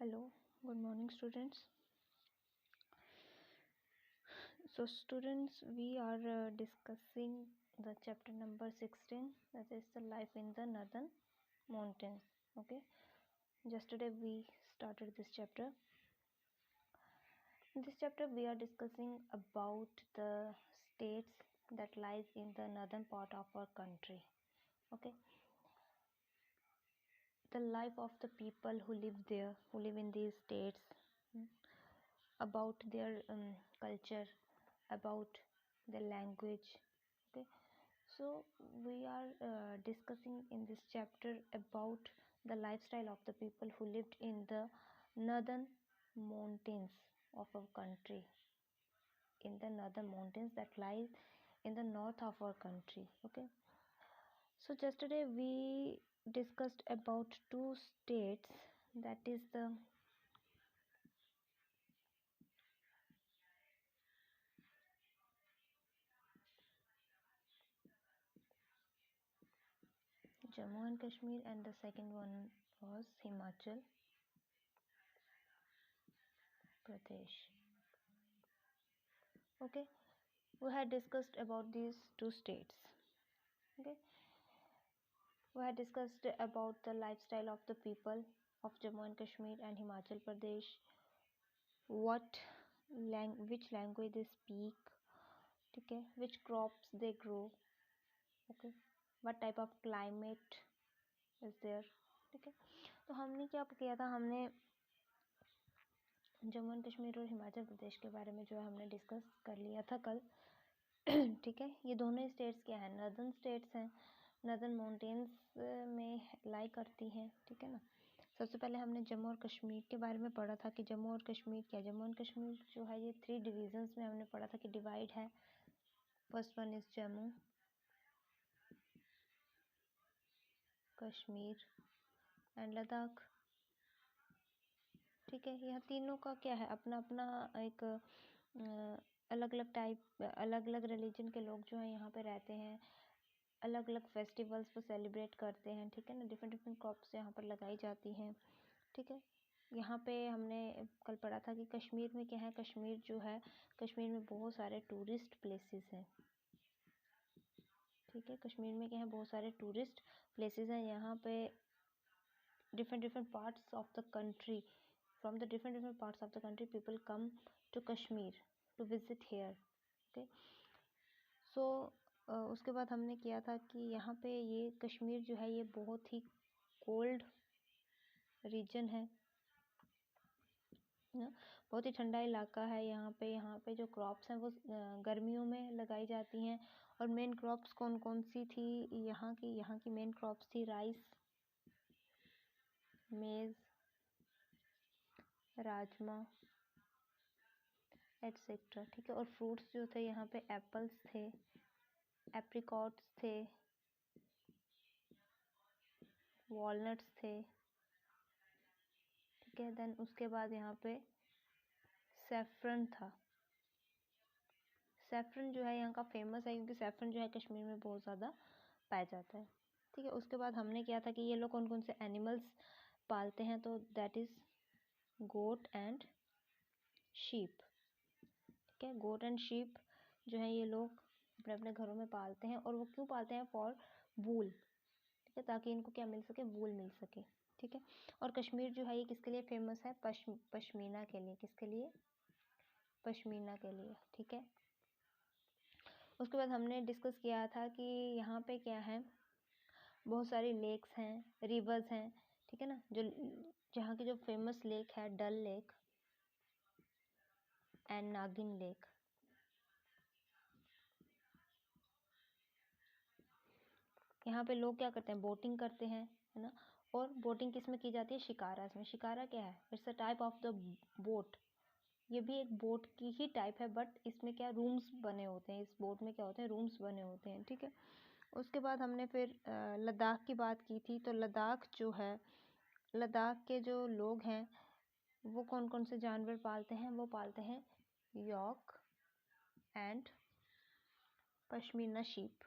Hello, good morning, students. So, students, we are discussing the chapter number 16, that is the life in the northern mountains. Okay, yesterday we started this chapter. In this chapter, we are discussing about the states that lies in the northern part of our country. Okay, the life of the people who live there, who live in these states, about their culture, about the language. Okay, so we are discussing in this chapter about the lifestyle of the people who lived in the northern mountains of our country, in the northern mountains that lies in the north of our country. Okay, so yesterday we discussed about two states, that is the Jammu and Kashmir, and the second one was Himachal Pradesh. Okay, we had discussed about these two states. Okay, we had discussed about the lifestyle of the people of Jammu and Kashmir and Himachal Pradesh, which language they speak, okay, which crops they grow, okay, what type of climate is there. ठीक है, तो हमने क्या किया था, हमने Jammu and Kashmir और हिमाचल प्रदेश के बारे में जो है हमने डिस्कस कर लिया था कल. ठीक है, ये दोनों स्टेट्स क्या है, नॉर्दर्न स्टेट्स हैं, नॉर्दर्न माउंटेन्स में लाई करती हैं. ठीक है ना. सबसे पहले हमने जम्मू और कश्मीर के बारे में पढ़ा था कि जम्मू और कश्मीर क्या, जम्मू एंड कश्मीर जो है ये 3 डिवीजन्स में हमने पढ़ा था कि डिवाइड है. First one is Jammu Kashmir and Ladakh. ठीक है, यह तीनों का क्या है, अपना अपना एक अलग अलग टाइप, अलग अलग रिलीजन के लोग जो हैं यहाँ पे रहते हैं, अलग अलग फेस्टिवल्स को सेलिब्रेट करते हैं. ठीक है ना. डिफरेंट डिफरेंट क्रॉप्स यहाँ पर लगाई जाती हैं. ठीक है, यहाँ पे हमने कल पढ़ा था कि कश्मीर में क्या है, कश्मीर जो है, कश्मीर में बहुत सारे टूरिस्ट प्लेसेस हैं. ठीक है, कश्मीर में क्या है, बहुत सारे टूरिस्ट प्लेसेस हैं. यहाँ पे different different parts of the country, from the different parts of the country people come to Kashmir to visit here. okay, so उसके बाद हमने किया था कि यहाँ पे ये कश्मीर जो है ये बहुत ही कोल्ड रीजन है ना, बहुत ही ठंडा इलाका है. यहाँ पे जो क्रॉप्स हैं वो गर्मियों में लगाई जाती हैं. और मेन क्रॉप्स कौन कौन सी थी यहाँ की मेन क्रॉप्स थी राइस, मेज, राजमा एटसेट्रा. ठीक है, और फ्रूट्स जो थे यहाँ पे एप्पल्स थे, एप्रिकॉट्स थे, वॉलनट्स थे. ठीक है, देन उसके बाद यहाँ पे सैफरन था. सैफरन जो है यहाँ का फेमस है क्योंकि सैफरन जो है कश्मीर में बहुत ज़्यादा पाया जाता है. ठीक है, उसके बाद हमने किया था कि ये लोग कौन कौन से एनिमल्स पालते हैं, तो that is goat and sheep. ठीक है, गोट एंड शीप जो है ये लोग अपने अपने घरों में पालते हैं. और वो क्यों पालते हैं, फॉर वूल. ठीक है, ताकि इनको क्या मिल सके, वूल मिल सके. ठीक है, और कश्मीर जो है ये किसके लिए फेमस है, पश्मीना के लिए. किसके लिए, पश्मीना के लिए. ठीक है, उसके बाद हमने डिस्कस किया था कि यहाँ पे क्या है, बहुत सारी लेक्स हैं, रिवर्स हैं. ठीक है ना, जो जहाँ की जो फेमस लेक है डल लेक एंड नागिन लेक. यहाँ पे लोग क्या करते हैं, बोटिंग करते हैं, है ना. और बोटिंग किस में की जाती है, शिकारास में. शिकारा क्या है, it's a type of the boat. ये भी एक बोट की ही टाइप है, बट इसमें क्या रूम्स बने होते हैं, इस बोट में क्या होते हैं, रूम्स बने होते हैं. ठीक है, उसके बाद हमने फिर लद्दाख की बात की थी. तो लद्दाख जो है, लद्दाख के जो लोग हैं वो कौन कौन से जानवर पालते हैं, वो पालते हैं यॉक एंड पश्मीना शीप.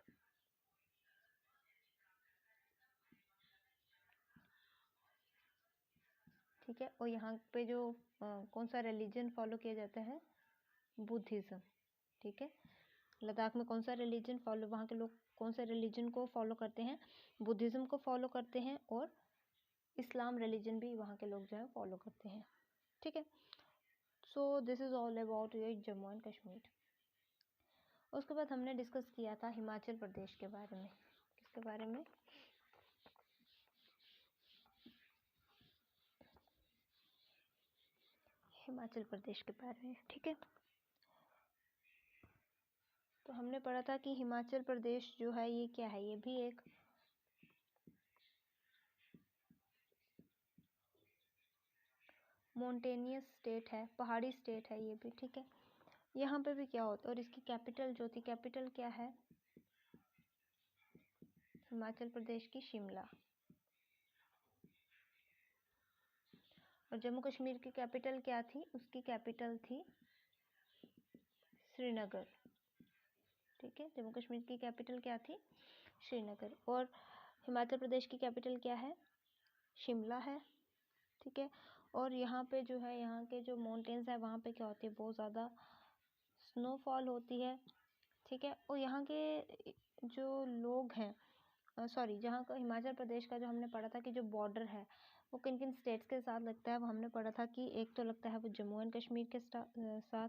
ठीक है। और यहाँ पे जो कौन सा रिलीजन फॉलो किया जाता है, बुद्धिज़्म, ठीक है। लद्दाख में कौन सा रिलीजन फॉलो, वहाँ के लोग कौन सा रिलीजन को फॉलो करते हैं, बुद्धिज़्म को फॉलो करते हैं, और इस्लाम रिलीजन भी वहाँ के लोग जो है फॉलो करते हैं, ठीक है। So this is all about your Jammu and Kashmir. उसके बाद हमने डिस्कस किया था हिमाचल प्रदेश के बारे में। किसके बारे में, हिमाचल प्रदेश के बारे में, ठीक है। तो हमने पढ़ा था कि हिमाचल प्रदेश जो है ये क्या है, ये भी एक माउंटेनियस स्टेट है, पहाड़ी स्टेट है ये भी, ठीक है। यहाँ पे भी क्या होता है, और इसकी कैपिटल जो थी, कैपिटल क्या है हिमाचल प्रदेश की, शिमला। और जम्मू कश्मीर की कैपिटल क्या थी, उसकी कैपिटल थी श्रीनगर, ठीक है। जम्मू कश्मीर की कैपिटल क्या थी, श्रीनगर। और हिमाचल प्रदेश की कैपिटल क्या है, शिमला है, ठीक है। और यहाँ पे जो है, यहाँ के जो माउंटेन्स है वहाँ पे क्या होती है, बहुत ज़्यादा स्नोफॉल होती है, ठीक है। और यहाँ के जो लोग हैं, सॉरी, जहाँ का हिमाचल प्रदेश का जो हमने पढ़ा था कि जो बॉर्डर है वो किन किन स्टेट्स के साथ लगता है, वो हमने पढ़ा था कि एक तो लगता है वो जम्मू एंड कश्मीर के साथ,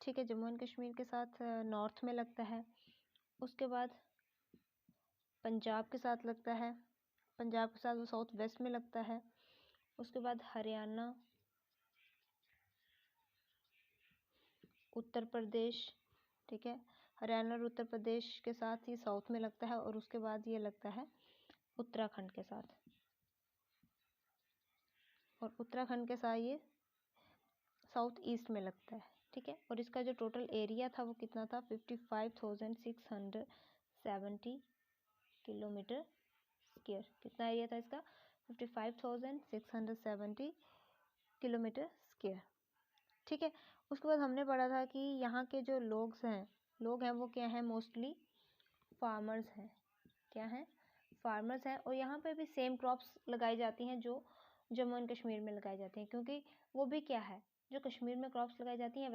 ठीक है, जम्मू एंड कश्मीर के साथ नॉर्थ में लगता है। उसके बाद पंजाब के साथ लगता है, पंजाब के साथ वो साउथ वेस्ट में लगता है। उसके बाद हरियाणा, उत्तर प्रदेश, ठीक है, हरियाणा और उत्तर प्रदेश के साथ ही साउथ में लगता है। और उसके बाद ये लगता है उत्तराखंड के साथ, और उत्तराखंड के साथ ये साउथ ईस्ट में लगता है, ठीक है। और इसका जो टोटल एरिया था वो कितना था, 55,670 किलोमीटर स्क्वायर। कितना एरिया था इसका, 55,670 किलोमीटर स्क्वायर, ठीक है। उसके बाद हमने पढ़ा था कि यहाँ के जो लोग हैं वो क्या हैं, मोस्टली फार्मर्स हैं। क्या हैं, फार्मर्स हैं। और यहाँ पे भी सेम क्रॉप्स लगाई जाती हैं जो जम्मू एंड कश्मीर में लगाई जाती हैं, क्योंकि वो भी क्या है, जो कश्मीर में क्रॉप्स लगाई जाती हैं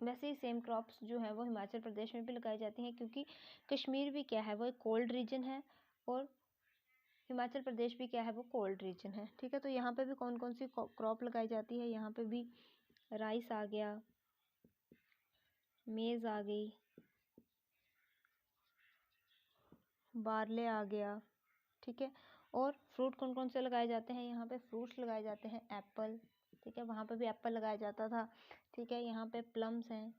वैसे ही सेम क्रॉप्स जो है वो हिमाचल प्रदेश में भी लगाई जाती हैं, क्योंकि कश्मीर भी क्या है, वो एक कोल्ड रीजन है, और हिमाचल प्रदेश भी क्या है, वो कोल्ड रीजन है, ठीक है। तो यहाँ पे भी कौन कौन सी क्रॉप लगाई जाती है, यहाँ पे भी राइस आ गया, मेज़ आ गई, बारले आ गया, ठीक है। और फ्रूट कौन कौन से लगाए जाते हैं, यहाँ पे फ्रूट्स लगाए जाते हैं, एप्पल, ठीक है, वहाँ पे भी एप्पल लगाया जाता था, ठीक है। यहाँ पे प्लम्स हैं,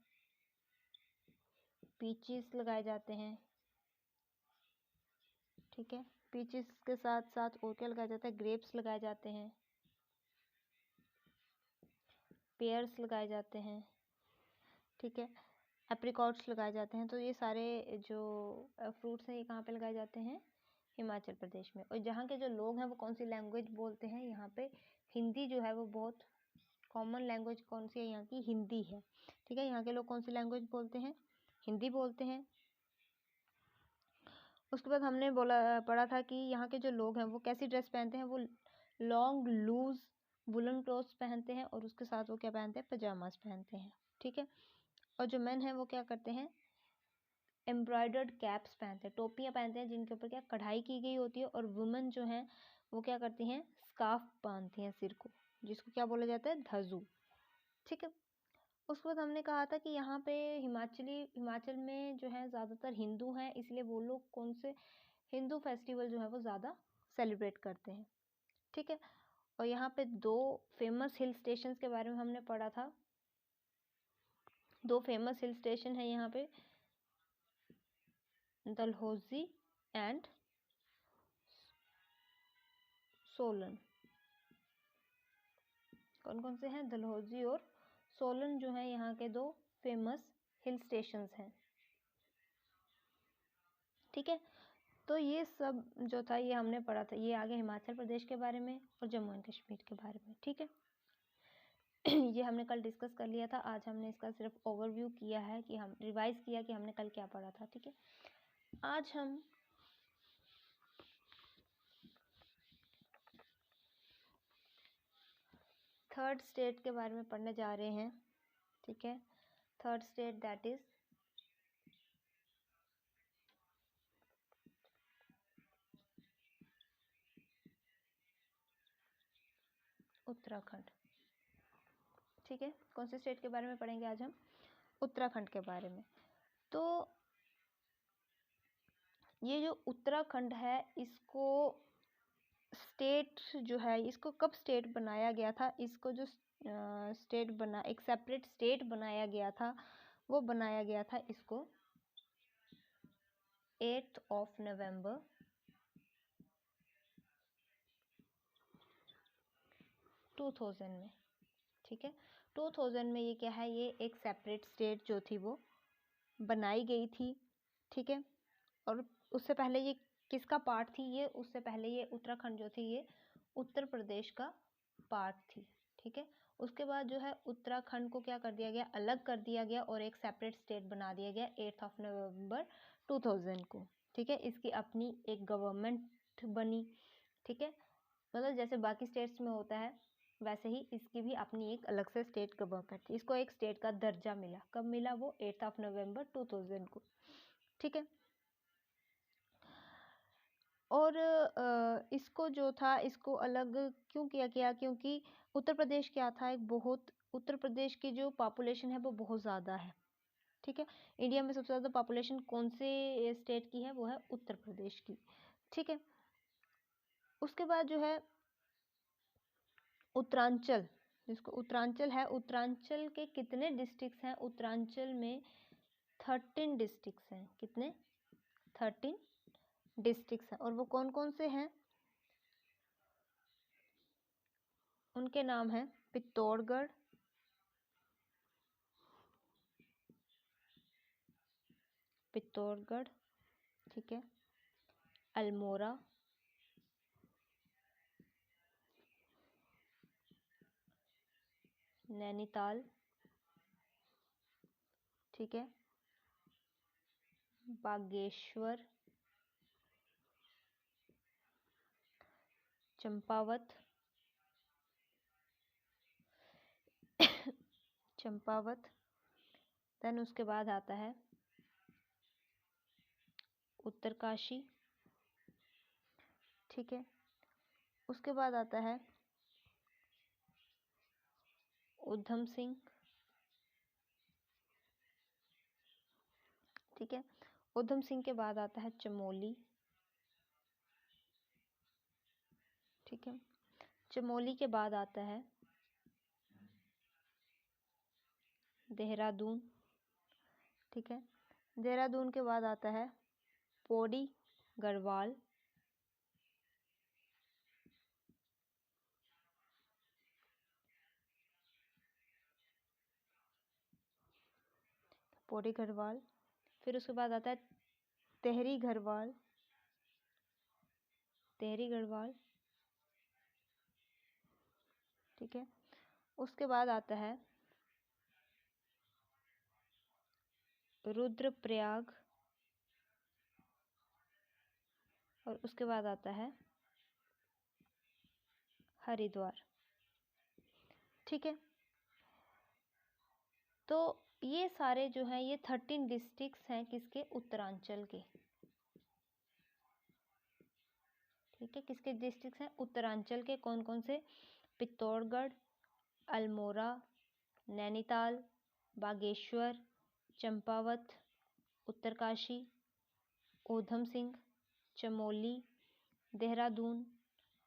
पीचेस लगाए जाते हैं, ठीक है। पीचेस के साथ साथ और क्या लगाया जाता है, ग्रेप्स लगाए जाते हैं, पेयर्स लगाए जाते हैं, ठीक है, एप्रिकॉट्स लगाए जाते हैं। तो ये सारे जो फ्रूट्स हैं ये कहाँ पे लगाए जाते हैं, हिमाचल प्रदेश में। और जहाँ के जो लोग हैं वो कौन सी लैंग्वेज बोलते हैं, यहाँ पे हिंदी जो है वो बहुत कॉमन लैंग्वेज कौन सी है, यहाँ की हिंदी है, ठीक है। यहाँ के लोग कौन सी लैंग्वेज बोलते हैं, हिंदी बोलते हैं। उसके बाद हमने पढ़ा था कि यहाँ के जो लोग हैं वो कैसी ड्रेस पहनते हैं, वो लॉन्ग लूज वुलन क्लॉथ्स पहनते हैं, और उसके साथ वो क्या पहनते हैं, पजामाज पहनते हैं, ठीक है। और जो मेन है वो क्या करते हैं, एम्ब्रॉयडर्ड कैप्स पहनते हैं, टोपियाँ पहनते हैं जिनके ऊपर क्या कढ़ाई की गई होती है। और वुमेन जो हैं वो क्या करती हैं, स्कार्फ बांधती हैं सिर को, जिसको क्या बोला जाता है, धजू, ठीक है। उसके बाद हमने कहा था कि यहाँ पे हिमाचल में जो है ज़्यादातर हिंदू हैं, इसलिए वो लोग कौन से हिंदू फेस्टिवल जो है वो ज़्यादा सेलिब्रेट करते हैं, ठीक है। और यहाँ पे 2 फेमस हिल स्टेशंस के बारे में हमने पढ़ा था। 2 फेमस हिल स्टेशन है यहाँ पे, डलहौजी एंड सोलन। कौन कौन से हैं, डलहौजी और सोलन जो है यहाँ के 2 फेमस हिल स्टेशंस हैं, ठीक है। तो ये सब जो था ये हमने पढ़ा था, ये आगे हिमाचल प्रदेश के बारे में और जम्मू एंड कश्मीर के बारे में, ठीक है। ये हमने कल डिस्कस कर लिया था। आज हमने इसका सिर्फ ओवरव्यू किया है कि हम रिवाइज किया कि हमने कल क्या पढ़ा था। ठीक है, आज हम थर्ड स्टेट के बारे में पढ़ने जा रहे हैं। ठीक है, third state that is Uttarakhand. ठीक है, कौन से स्टेट के बारे में पढ़ेंगे आज हम? उत्तराखंड के बारे में। तो ये जो उत्तराखंड है, इसको स्टेट जो है, इसको कब स्टेट बनाया गया था? इसको जो स्टेट बना, एक सेपरेट स्टेट बनाया गया था, वो बनाया गया था इसको 8 नवंबर 2000 में। ठीक है, 2000 में ये क्या है, ये एक सेपरेट स्टेट जो थी वो बनाई गई थी। ठीक है, और उससे पहले ये किसका पार्ट थी? ये उससे पहले ये उत्तराखंड जो थी ये उत्तर प्रदेश का पार्ट थी। ठीक है, उसके बाद जो है उत्तराखंड को क्या कर दिया गया, अलग कर दिया गया और एक सेपरेट स्टेट बना दिया गया 8 नवंबर 2000 को। ठीक है, इसकी अपनी एक गवर्नमेंट बनी। ठीक है, मतलब जैसे बाकी स्टेट्स में होता है वैसे ही इसकी भी अपनी एक अलग से स्टेट गवर्नमेंट थी। इसको एक स्टेट का दर्जा मिला। कब मिला? वो 8 नवंबर 2000 को। ठीक है, और इसको जो था, इसको अलग क्यों किया गया? क्योंकि उत्तर प्रदेश क्या था, एक बहुत, उत्तर प्रदेश की जो पॉपुलेशन है वो बहुत ज़्यादा है। ठीक है, इंडिया में सबसे ज़्यादा पॉपुलेशन कौन से स्टेट की है? वो है उत्तर प्रदेश की। ठीक है, उसके बाद जो है उत्तरांचल, जिसको उत्तरांचल है, उत्तरांचल के कितने डिस्ट्रिक्ट्स हैं? उत्तरांचल में 13 डिस्ट्रिक्ट्स हैं। कितने? 13 डिस्ट्रिक्ट्स हैं। और वो कौन कौन से हैं? उनके नाम हैं पित्तौरगढ़, पित्तौरगढ़, ठीक है, अल्मोड़ा, नैनीताल, ठीक है, बागेश्वर, चंपावत, चंपावत, देन उसके बाद आता है उत्तरकाशी। ठीक है, उसके बाद आता है उधम सिंह। ठीक है, उधम सिंह के बाद आता है चमोली। ठीक है, चमोली के बाद आता है देहरादून। ठीक है, देहरादून के बाद आता है पौड़ी गढ़वाल। पौड़ी गढ़वाल, फिर उसके बाद आता है तेहरी गढ़वाल, तेहरी गढ़वाल। ठीक है, उसके बाद आता है रुद्रप्रयाग, और उसके बाद आता है हरिद्वार। ठीक है, तो ये सारे जो हैं ये 13 डिस्ट्रिक्ट्स हैं किसके? उत्तरांचल के। ठीक है, किसके डिस्ट्रिक्ट्स हैं? उत्तरांचल के। कौन कौन से? पित्तौरगढ़, अल्मोड़ा, नैनीताल, बागेश्वर, चंपावत, उत्तरकाशी, ऊधम सिंह, चमोली, देहरादून,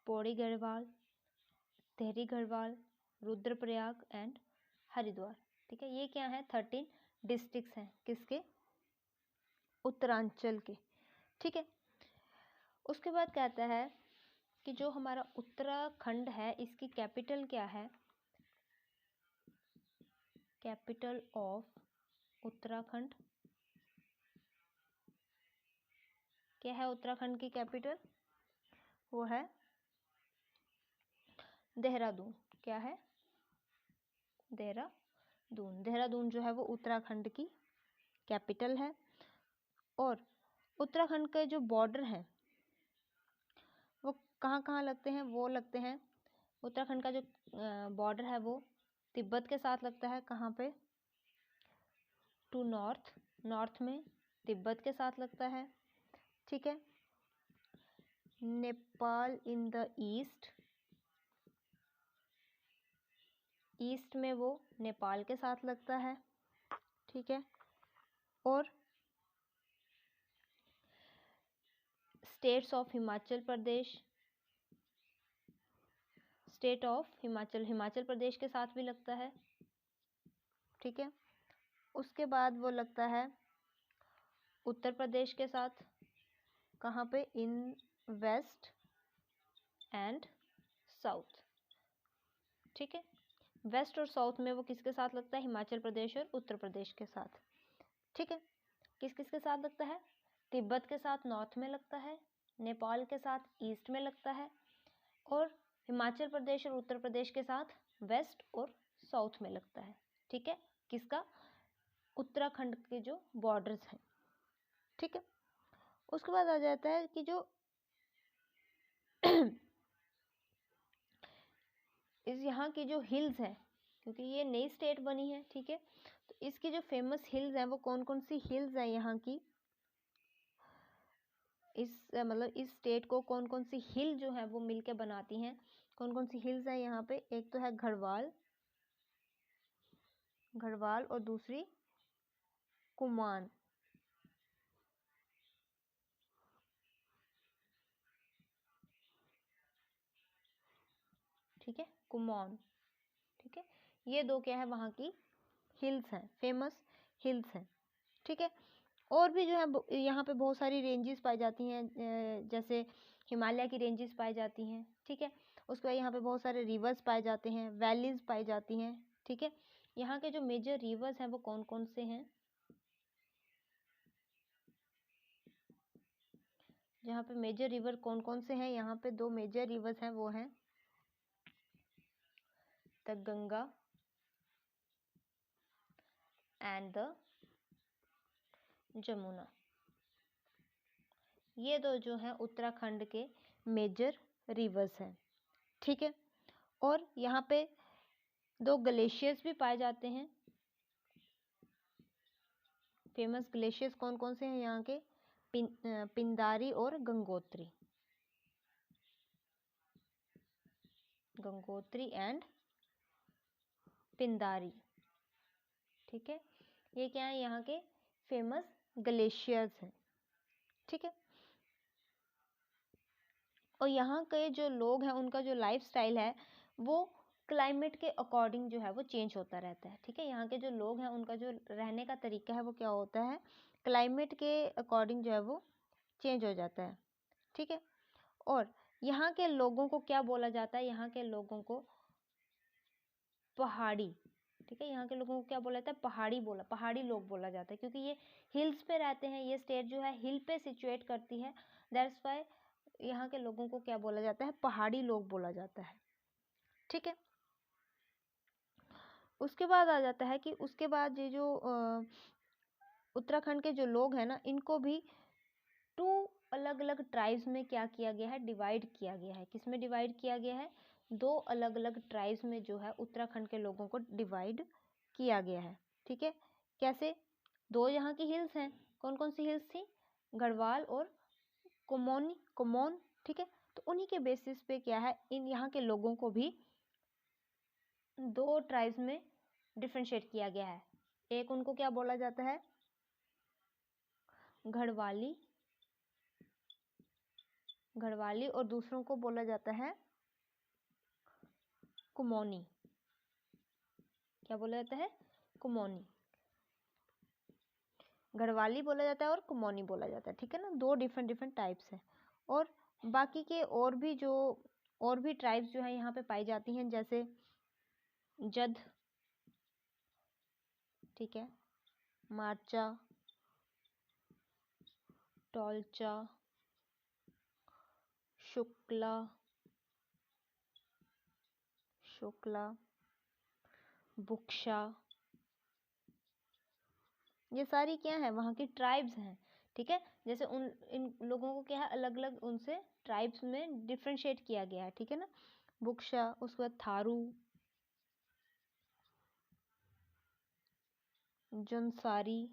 पौड़ी गढ़वाल, तेहरी गढ़वाल, रुद्रप्रयाग एंड हरिद्वार। ठीक है, ये क्या है? 13 डिस्ट्रिक्ट्स हैं किसके? उत्तरांचल के। ठीक है, उसके बाद कहता है कि जो हमारा उत्तराखंड है इसकी कैपिटल क्या है? कैपिटल ऑफ उत्तराखंड क्या है? उत्तराखंड की कैपिटल वो है देहरादून। क्या है? देहरादून। देहरादून जो है वो उत्तराखंड की कैपिटल है। और उत्तराखंड के जो बॉर्डर है वो कहाँ कहाँ लगते हैं, वो लगते हैं, उत्तराखंड का जो बॉर्डर है वो तिब्बत के साथ लगता है। कहाँ पे? टू नॉर्थ, नॉर्थ में तिब्बत के साथ लगता है, ठीक है। Nepal in the east, east में वो नेपाल के साथ लगता है, ठीक है। और states of Himachal Pradesh, state of Himachal, Himachal Pradesh के साथ भी लगता है, ठीक है। उसके बाद वो लगता है उत्तर प्रदेश के साथ। कहाँ पे? इन वेस्ट एंड साउथ, ठीक है। वेस्ट और साउथ में वो किसके साथ लगता है? हिमाचल प्रदेश और उत्तर प्रदेश के साथ, ठीक है। किस किस के साथ लगता है? तिब्बत के साथ नॉर्थ में लगता है, नेपाल के साथ ईस्ट में लगता है, और हिमाचल प्रदेश और उत्तर प्रदेश के साथ वेस्ट और साउथ में लगता है, ठीक है। किसका? उत्तराखंड के जो बॉर्डर्स हैं, ठीक है। उसके बाद आ जाता है कि जो इस यहाँ की जो हिल्स है, क्योंकि ये नई स्टेट बनी है, ठीक है, तो इसकी जो फेमस हिल्स हैं वो कौन कौन सी हिल्स हैं यहाँ की, इस मतलब इस स्टेट को कौन कौन सी हिल जो है वो मिलके बनाती हैं। कौन कौन सी हिल्स हैं यहाँ पे? एक तो है गढ़वाल, गढ़वाल, और दूसरी कुमान, ठीक है, कुमान, ठीक है। ये दो क्या है? वहाँ की हिल्स हैं, फेमस हिल्स हैं, ठीक है। और भी जो है यहाँ पे बहुत सारी रेंजेस पाई जाती हैं, जैसे हिमालय की रेंजेस पाई जाती हैं, ठीक है। उसके बाद यहाँ पे बहुत सारे रिवर्स पाए जाते हैं, वैलीज पाई जाती हैं, ठीक है। यहाँ के जो मेजर रिवर्स हैं वो कौन कौन से हैं? यहाँ पे मेजर रिवर कौन कौन से हैं? यहाँ पे दो मेजर रिवर्स हैं, वो हैं the Ganga and the Jamuna. ये दो जो हैं उत्तराखंड के मेजर रिवर्स हैं, ठीक है। और यहाँ पे दो ग्लेशियर्स भी पाए जाते हैं। फेमस ग्लेशियर्स कौन कौन से हैं यहाँ के? पिंडारी और गंगोत्री, गंगोत्री एंड पिंडारी, ठीक है। ये क्या है? यहाँ के फेमस ग्लेशियर्स हैं, ठीक है। और यहाँ के जो लोग हैं उनका जो लाइफ स्टाइल है वो क्लाइमेट के अकॉर्डिंग जो है वो चेंज होता रहता है, ठीक है। यहाँ के जो लोग हैं उनका जो रहने का तरीका है वो क्या होता है? क्लाइमेट के अकॉर्डिंग जो है वो चेंज हो जाता है, ठीक है। और यहाँ के लोगों को क्या बोला जाता है? यहाँ के लोगों को पहाड़ी, ठीक है। यहाँ के लोगों को क्या बोला जाता है? पहाड़ी लोग बोला जाता है, क्योंकि ये हिल्स पे रहते हैं। ये स्टेट जो है हिल पे सिचुएट करती है, दैट्स वाई यहाँ के लोगों को क्या बोला जाता है? पहाड़ी लोग बोला जाता है, ठीक है। उसके बाद आ जाता है कि उसके बाद ये जो उत्तराखंड के जो लोग हैं ना, इनको भी टू अलग अलग ट्राइब्स में क्या किया गया है? डिवाइड किया गया है। किस में डिवाइड किया गया है? दो अलग अलग ट्राइब्स में जो है उत्तराखंड के लोगों को डिवाइड किया गया है, ठीक है। कैसे? दो यहाँ की हिल्स हैं, कौन कौन सी हिल्स थी? गढ़वाल और कुमोन, ठीक है। तो उन्हीं के बेसिस पे क्या है, इन यहाँ के लोगों को भी दो ट्राइब्स में डिफरेंशिएट किया गया है। एक उनको क्या बोला जाता है? गढ़वाली, गढ़वाली, और दूसरों को बोला जाता है कुमोनी। क्या बोला जाता है? कुमोनी। गढ़वाली बोला जाता है और कुमोनी बोला जाता है, ठीक है ना। दो डिफरेंट डिफरेंट टाइप्स हैं। और बाकी के और भी ट्राइब्स जो है यहाँ पे पाई जाती हैं, जैसे जद, ठीक है, मारचा, टोलचा, शुक्ला, बुक्शा, ये सारी क्या है, वहाँ की ट्राइब्स हैं। ठीक है, जैसे इन लोगों को क्या है, अलग अलग उनसे ट्राइब्स में डिफ्रेंशिएट किया गया है। ठीक है ना, बुक्शा, उसके बाद थारू, जंसारी,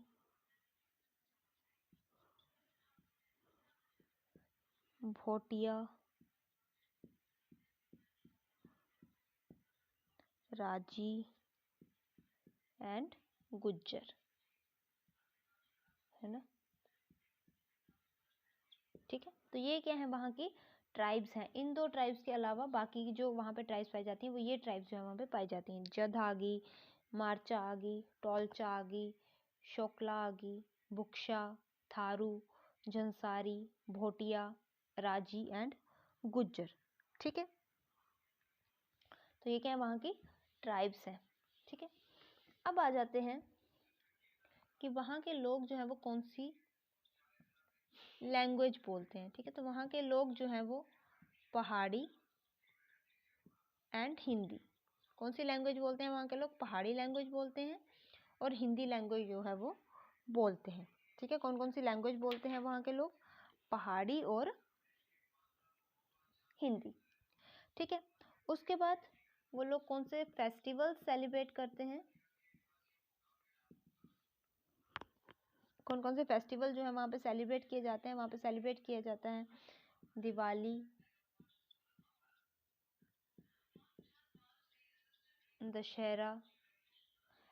भोटिया, राजी एंड गुज्जर, है ना। ठीक है, तो ये क्या है, वहाँ की ट्राइब्स हैं। इन दो ट्राइब्स के अलावा बाकी जो वहाँ पे ट्राइब्स पाई जाती हैं वो ये ट्राइब्स जो है वहाँ पे पाई जाती हैं। जद आ गई, मारचा आ गई, टोलचा आ गई, शोकला आ गई, बुक्शा, थारू, जंसारी, भोटिया, राजी एंड गुज्जर। ठीक है, तो ये क्या है, वहाँ की ट्राइब्स हैं। ठीक है, अब आ जाते हैं कि वहाँ के लोग जो है वो कौन सी लैंग्वेज बोलते हैं। ठीक है, तो वहाँ के लोग जो हैं वो पहाड़ी एंड हिंदी, कौन सी लैंग्वेज बोलते हैं वहाँ के लोग, पहाड़ी लैंग्वेज बोलते हैं और हिंदी लैंग्वेज जो है वो बोलते हैं। ठीक है, कौन कौन सी लैंग्वेज बोलते हैं वहाँ के लोग, पहाड़ी और हिंदी। ठीक है, उसके बाद वो लोग कौन से फेस्टिवल सेलिब्रेट करते हैं, कौन कौन से फेस्टिवल जो है वहाँ पे सेलिब्रेट किए जाते हैं, वहाँ पे सेलिब्रेट किया जाता है दिवाली, दशहरा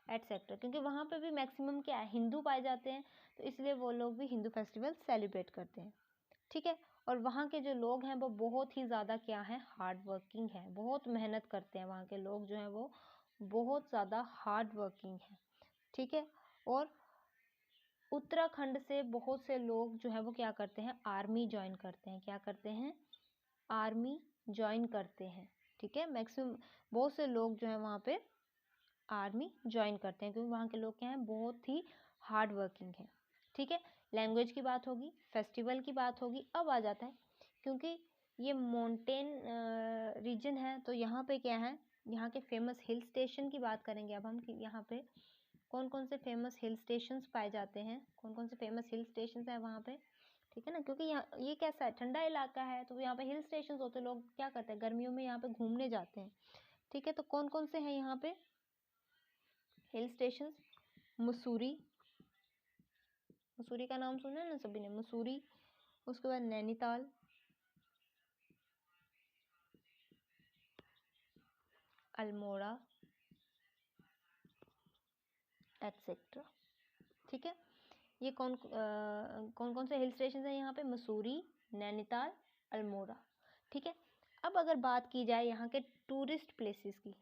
एटसेट्रा, क्योंकि वहाँ पे भी मैक्सिमम क्या है, हिंदू पाए जाते हैं, तो इसलिए वो लोग भी हिंदू फेस्टिवल सेलिब्रेट करते हैं। ठीक है, और वहाँ के जो लोग हैं वो बहुत ही ज़्यादा क्या है, हार्ड वर्किंग है, बहुत मेहनत करते हैं। वहाँ के लोग जो हैं वो बहुत ज़्यादा हार्ड वर्किंग है। ठीक है, और उत्तराखंड से बहुत से लोग जो है वो क्या करते हैं, आर्मी ज्वाइन करते हैं। क्या करते हैं, आर्मी ज्वाइन करते हैं। ठीक है, मैक्सिमम बहुत से लोग जो है वहाँ पे आर्मी ज्वाइन करते हैं, क्योंकि वहाँ के लोग क्या हैं, बहुत ही हार्ड वर्किंग है। ठीक है, लैंग्वेज की बात होगी, फेस्टिवल की बात होगी। अब आ जाता है, क्योंकि ये माउंटेन रीजन है, तो यहाँ पे क्या है, यहाँ के फेमस हिल स्टेशन की बात करेंगे अब हम, कि यहाँ पे कौन कौन से फेमस हिल स्टेशंस पाए जाते हैं, कौन कौन से फेमस हिल स्टेशंस हैं वहाँ पे। ठीक है ना, क्योंकि यहाँ ये कैसा है, ठंडा इलाका है, तो यहाँ पे हिल स्टेशन होते हैं, लोग क्या करते हैं गर्मियों में यहाँ पे घूमने जाते हैं। ठीक है, तो कौन कौन से हैं यहाँ पे हिल स्टेशन, मसूरी, मसूरी का नाम सुना है ना सभी ने, मसूरी, उसके बाद नैनीताल, अल्मोड़ा एटसेट्रा। ठीक है, ये कौन कौन से हिल स्टेशन हैं यहाँ पे, मसूरी, नैनीताल, अल्मोड़ा। ठीक है, अब अगर बात की जाए यहाँ के टूरिस्ट प्लेसेस की,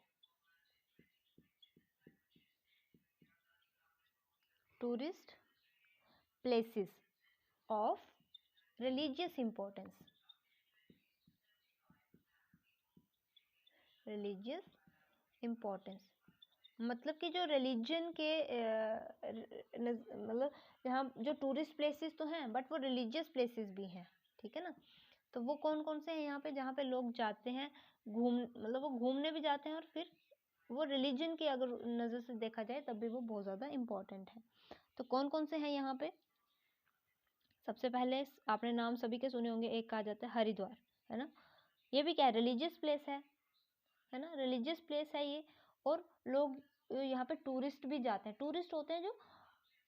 tourist places of religious importance, religious importance मतलब कि जो रिलीजन के मतलब यहाँ जो टूरिस्ट प्लेसेस तो हैं, बट वो रिलीजियस प्लेसेस भी हैं। ठीक है ना, तो वो कौन कौन से हैं यहाँ पे, जहाँ पे लोग जाते हैं घूम, मतलब वो घूमने भी जाते हैं, और फिर वो रिलीजन की अगर नज़र से देखा जाए तब भी वो बहुत ज़्यादा इम्पोर्टेंट है। तो कौन कौन से हैं यहाँ पे, सबसे पहले आपने नाम सभी के सुने होंगे, एक कहा जाता है हरिद्वार, है ना, ये भी क्या है, रिलीजियस प्लेस है ना, रिलीजियस प्लेस है ये। और लोग यहाँ पे टूरिस्ट भी जाते हैं, टूरिस्ट होते हैं जो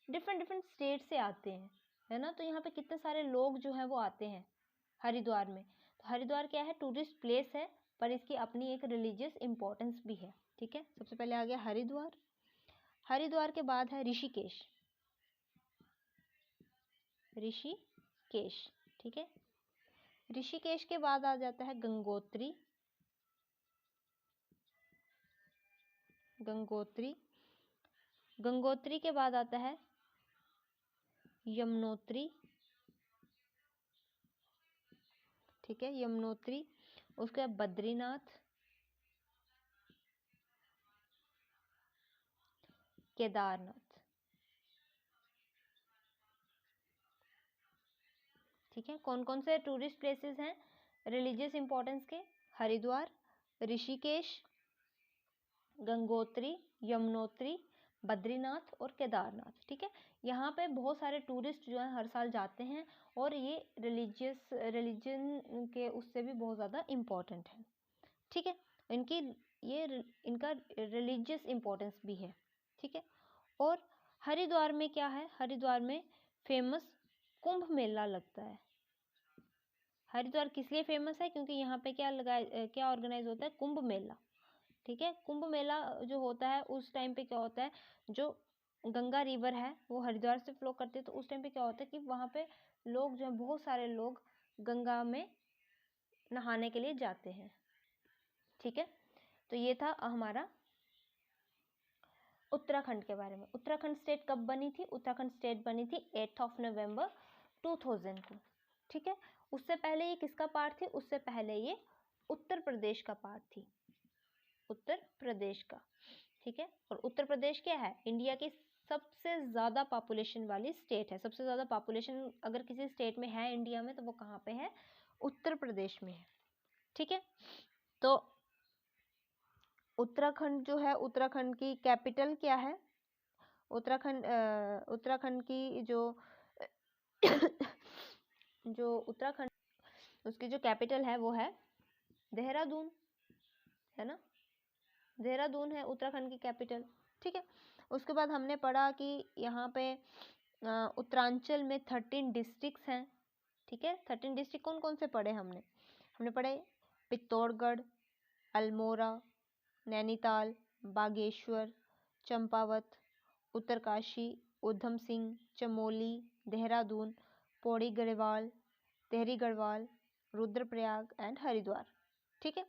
डिफरेंट डिफरेंट स्टेट से आते हैं, है ना, तो यहाँ पे कितने सारे लोग जो हैं वो आते हैं हरिद्वार में। तो हरिद्वार क्या है, टूरिस्ट प्लेस है, पर इसकी अपनी एक रिलीजियस इंपॉर्टेंस भी है। ठीक है, सबसे पहले आ गया हरिद्वार, हरिद्वार के बाद है ऋषिकेश, ऋषिकेश। ठीक है, ऋषिकेश के बाद आ जाता है गंगोत्री, गंगोत्री, गंगोत्री के बाद आता है यमुनोत्री। ठीक है, यमुनोत्री, उसके बाद बद्रीनाथ, केदारनाथ। ठीक है, कौन कौन से टूरिस्ट प्लेसेस हैं रिलीजियस इंपॉर्टेंस के, हरिद्वार, ऋषिकेश, गंगोत्री, यमुनोत्री, बद्रीनाथ और केदारनाथ। ठीक है, यहाँ पे बहुत सारे टूरिस्ट जो है हर साल जाते हैं और ये रिलीजन के उससे भी बहुत ज़्यादा इम्पोर्टेंट है। ठीक है, इनका रिलीजियस इम्पोर्टेंस भी है। ठीक है, और हरिद्वार में क्या है, हरिद्वार में फेमस कुंभ मेला लगता है। हरिद्वार किस लिए फेमस है, क्योंकि यहाँ पे क्या ऑर्गेनाइज होता है, कुंभ मेला। ठीक है, कुंभ मेला जो होता है उस टाइम पे क्या होता है, जो गंगा रिवर है वो हरिद्वार से फ्लो करती है, तो उस टाइम पे क्या होता है कि वहाँ पे लोग जो है, बहुत सारे लोग गंगा में नहाने के लिए जाते हैं। ठीक है, तो ये था हमारा उत्तराखंड के बारे में। उत्तराखंड स्टेट कब बनी थी, उत्तराखंड स्टेट बनी थी 8 नवंबर 2000 को। ठीक है, उससे पहले ये किसका पार्ट थी, उससे पहले ये उत्तर प्रदेश का पार्ट थी, उत्तर प्रदेश का। ठीक है, और उत्तर प्रदेश क्या है, इंडिया की सबसे ज़्यादा पॉपुलेशन वाली स्टेट है। सबसे ज़्यादा पॉपुलेशन अगर किसी स्टेट में है इंडिया में तो वो कहाँ पे है, उत्तर प्रदेश में है। ठीक है, तो उत्तराखंड जो है, उत्तराखंड की कैपिटल क्या है, उत्तराखंड की जो जो उत्तराखंड उसकी जो कैपिटल है वो है देहरादून, है ना, देहरादून है उत्तराखंड की कैपिटल। ठीक है, उसके बाद हमने पढ़ा कि यहाँ पे उत्तरांचल में 13 डिस्ट्रिक्ट्स हैं। ठीक है, 13 डिस्ट्रिक्ट कौन कौन से पढ़े हमने पढ़े पित्तौड़गढ़, अल्मोड़ा, नैनीताल, बागेश्वर, चंपावत, उत्तरकाशी, उधम सिंह, चमोली, देहरादून, पौड़ी गढ़वाल, टिहरी गढ़वाल, रुद्रप्रयाग एंड हरिद्वार। ठीक है,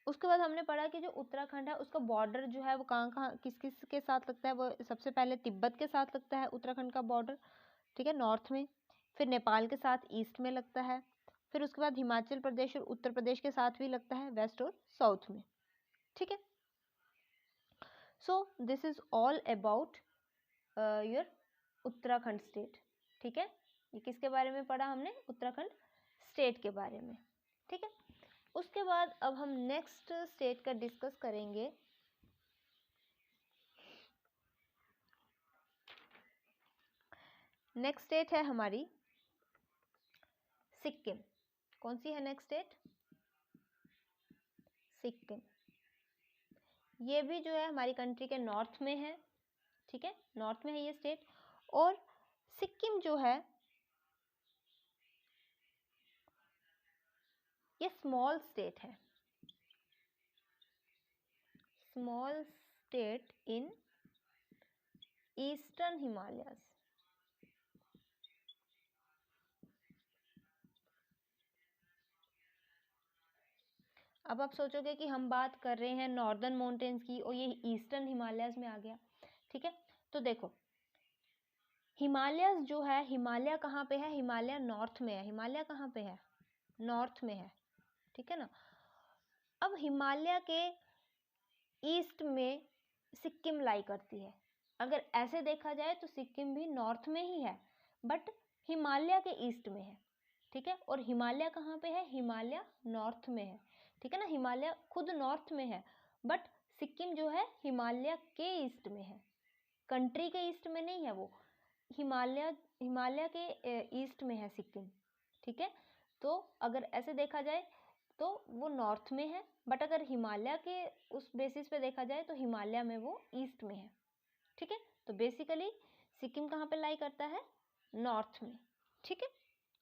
उसके बाद हमने पढ़ा कि जो उत्तराखंड है उसका बॉर्डर जो है वो कहाँ किस किस के साथ लगता है, वो सबसे पहले तिब्बत के साथ लगता है उत्तराखंड का बॉर्डर। ठीक है, नॉर्थ में, फिर नेपाल के साथ ईस्ट में लगता है, फिर उसके बाद हिमाचल प्रदेश और उत्तर प्रदेश के साथ भी लगता है वेस्ट और साउथ में। ठीक है, so this is all about your Uttarakhand state. ठीक है, ये किसके बारे में पढ़ा हमने, उत्तराखंड स्टेट के बारे में। ठीक है, उसके बाद अब हम नेक्स्ट स्टेट का डिस्कस करेंगे। नेक्स्ट स्टेट है हमारी सिक्किम। कौन सी है नेक्स्ट स्टेट, सिक्किम। ये भी जो है हमारी कंट्री के नॉर्थ में है। ठीक है, नॉर्थ में है ये स्टेट, और सिक्किम जो है ये स्मॉल स्टेट है, small state in eastern Himalayas. अब आप सोचोगे कि हम बात कर रहे हैं नॉर्दर्न माउंटेन्स की और ये ईस्टर्न हिमालयस में आ गया। ठीक है, तो देखो हिमालयस जो है, हिमालय कहाँ पे है, हिमालय नॉर्थ में है। हिमालय कहाँ पे है, नॉर्थ में है। ठीक है ना, अब हिमालय के ईस्ट में सिक्किम लाई करती है। अगर ऐसे देखा जाए तो सिक्किम भी नॉर्थ में ही है, बट हिमालय के ईस्ट में है। ठीक है, और हिमालय कहाँ पे है, हिमालय नॉर्थ में है। ठीक है ना, हिमालय खुद नॉर्थ में है, बट सिक्किम जो है हिमालय के ईस्ट में है, कंट्री के ईस्ट में नहीं है, वो हिमालय के ईस्ट में है सिक्किम। ठीक है, तो अगर ऐसे देखा जाए तो वो नॉर्थ में है, बट अगर हिमालय के उस बेसिस पे देखा जाए तो हिमालय में वो ईस्ट में है। ठीक है, तो बेसिकली सिक्किम कहाँ पे लाई करता है, नॉर्थ में। ठीक है,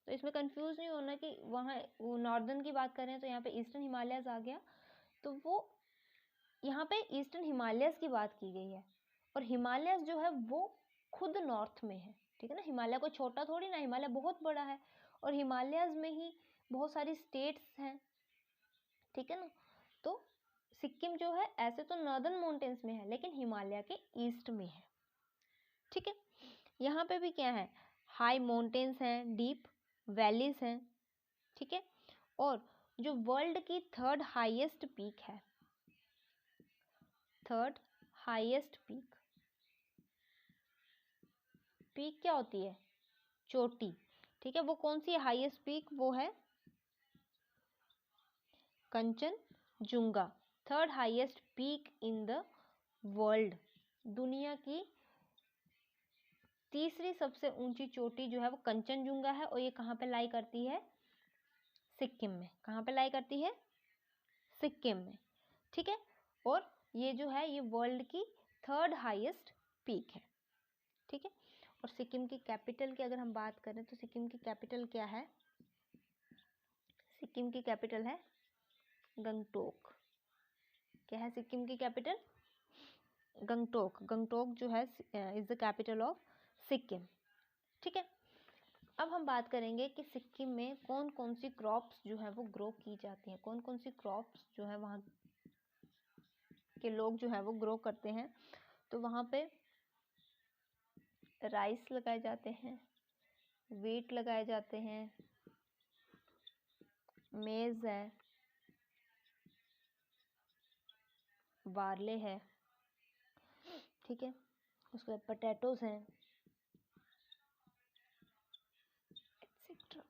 तो इसमें कंफ्यूज नहीं होना कि वहाँ वो नॉर्दर्न की बात करें तो यहाँ पे ईस्टर्न हिमालयस आ गया, तो वो यहाँ पे ईस्टर्न हिमालयस की बात की गई है, और हिमालयस जो है वो खुद नॉर्थ में है। ठीक है ना, हिमालय कोई छोटा थोड़ी ना, हिमालय बहुत बड़ा है, और हिमालयस में ही बहुत सारी स्टेट्स हैं। ठीक है ना, तो सिक्किम जो है ऐसे तो नॉर्दर्न माउंटेन्स में है, लेकिन हिमालय के ईस्ट में है। ठीक है, यहाँ पे भी क्या है, हाई माउंटेन्स हैं, डीप वैलीज हैं। ठीक है, और जो वर्ल्ड की थर्ड हाईएस्ट पीक है, थर्ड हाईएस्ट पीक, पीक क्या होती है, चोटी। ठीक है, वो कौन सी हाईएस्ट पीक, वो है Kanchenjunga, third highest peak in the world, दुनिया की तीसरी सबसे ऊंची चोटी जो है वो कंचनजुंगा है, और ये कहाँ पे लाई करती है? सिक्किम में। कहाँ पे लाई करती है? सिक्किम में, ठीक है। और ये जो है ये वर्ल्ड की थर्ड हाईएस्ट पीक है, ठीक है। और सिक्किम की कैपिटल की अगर हम बात करें तो सिक्किम की कैपिटल क्या है? सिक्किम की कैपिटल है गंगटोक। क्या है सिक्किम की कैपिटल? गंगटोक। गंगटोक जो है is the capital of Sikkim, ठीक है। अब हम बात करेंगे कि सिक्किम में कौन कौन सी क्रॉप्स जो है वो ग्रो की जाती हैं, कौन कौन सी क्रॉप्स जो है वहाँ के लोग जो है वो ग्रो करते हैं। तो वहाँ पे राइस लगाए जाते हैं, वीट लगाए जाते हैं, मेज है, बार्ले है, ठीक है। उसके बाद पोटैटोज हैं, एक्सेट्रा,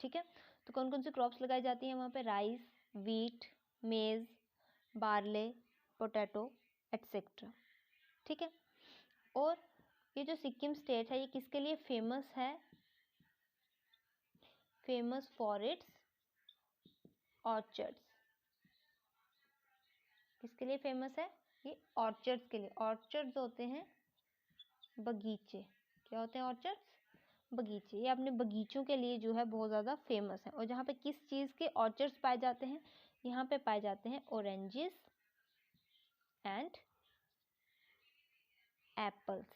ठीक है। तो कौन कौन सी क्रॉप्स लगाई जाती हैं वहाँ पे? राइस, वीट, मेज, बार्ले, पोटैटो, एक्सेट्रा, ठीक है। और ये जो सिक्किम स्टेट है ये किसके लिए फेमस है? Famous for its orchards. किसके लिए फेमस है? ये ऑर्चर्ड्स के लिए। ऑर्चर्ड्स होते हैं बगीचे। क्या होते हैं ऑर्चर्ड्स? बगीचे। ये अपने बगीचों के लिए जो है बहुत ज़्यादा फेमस है। और जहाँ पे किस चीज़ के ऑर्चर्ड्स पाए जाते हैं? यहाँ पे पाए जाते हैं ऑरेंजेस एंड एप्पल्स,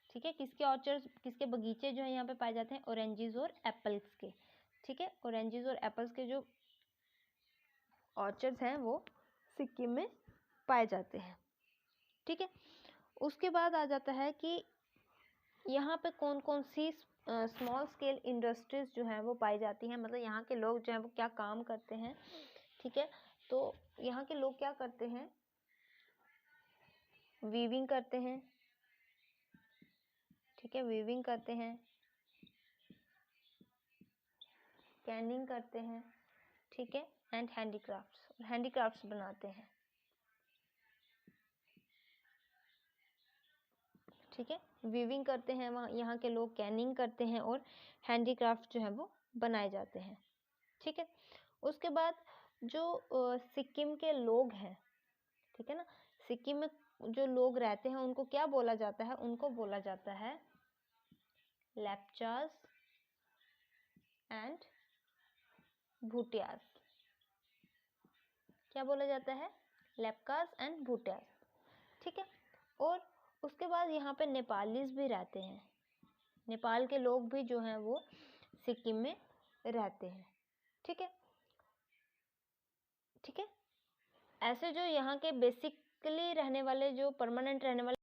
ठीक है। किसके ऑर्चर्ड्स, किसके बगीचे जो है यहाँ पे पाए जाते हैं? ऑरेंजेस और एप्पल्स के, ठीक है। ऑरेंजेस और एप्पल्स के जो ऑर्चर्ड्स हैं वो सिक्किम में पाए जाते हैं, ठीक है। उसके बाद आ जाता है कि यहाँ पे कौन कौन सी स्मॉल स्केल इंडस्ट्रीज जो है वो पाई जाती हैं, मतलब यहाँ के लोग जो है वो क्या काम करते हैं, ठीक है। तो यहाँ के लोग क्या करते हैं? वीविंग करते हैं, ठीक है, वीविंग करते हैं, कैनिंग करते हैं, ठीक है, एंड हैंडीक्राफ्ट्स बनाते हैं, ठीक है। वीविंग करते हैं वहाँ यहाँ के लोग, कैनिंग करते हैं, और हैंडीक्राफ्ट जो है वो बनाए जाते हैं, ठीक है। उसके बाद जो सिक्किम के लोग हैं, ठीक है ना, सिक्किम में जो लोग रहते हैं उनको क्या बोला जाता है? उनको बोला जाता है लेप्चास एंड भूटियास। क्या बोला जाता है? लेप्चास एंड भूटियास, ठीक है। और उसके बाद यहाँ पे नेपालीज भी रहते हैं। नेपाल के लोग भी जो हैं वो सिक्किम में रहते हैं, ठीक है, ठीक है। ऐसे जो यहाँ के बेसिकली रहने वाले, जो परमानेंट रहने वाले